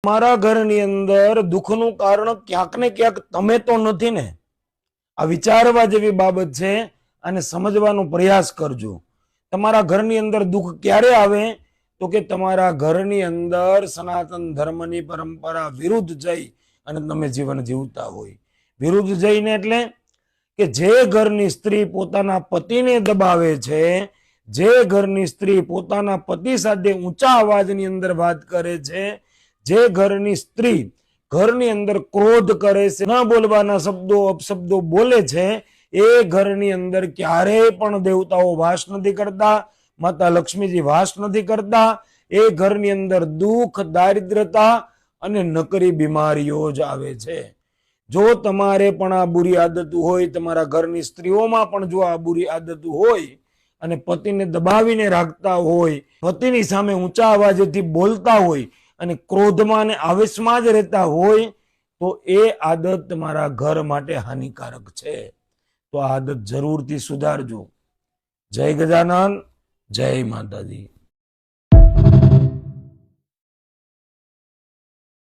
તમારા ઘરની અંદર દુઃખનું કારણ ક્યાંક ને ક્યાંક તમે તો નથી ને? આ વિચારવા જેવી બાબત છે અને સમજવાનો પ્રયાસ કરજો. તમારા ઘરની અંદર દુઃખ ક્યારે આવે તો કે તમારા ઘરની અંદર સનાતન ધર્મની પરંપરા વિરુદ્ધ જઈ અને તમે જીવન જીવતા હોય. વિરુદ્ધ જઈને એટલે કે જે ઘરની સ્ત્રી પોતાના પતિને દબાવે છે, જે ઘરની સ્ત્રી પોતાના પતિ સાથે ઊંચા અવાજની અંદર વાત કરે છે, જે ઘરની સ્ત્રી ઘરની અંદર ક્રોધ કરે છે, ન બોલવાના શબ્દો અપશબ્દો બોલે છે, એ ઘરની અંદર ક્યારેય પણ દેવતાઓ વાસ નથી કરતા, માતા લક્ષ્મીજી વાસ નથી કરતા. એ ઘરની અંદર દુઃખ, દારિદ્રતા અને નકરી બીમારીઓ જ આવે છે. જો તમારે પણ આ બુરી આદત હોય, તમારા ઘરની સ્ત્રીઓમાં પણ જો આ બુરી આદત હોય અને પતિને દબાવીને રાખતા હોય, પતિની સામે ઊંચા અવાજેથી બોલતા હોય અને ક્રોધમાં અને આવેશમાં જ રહેતા હોય, તો એ આદત તમારા ઘર માટે હાનિકારક છે. તો આ આદત જરૂરથી સુધારજો. જય ગજાનન, જય માતાજી.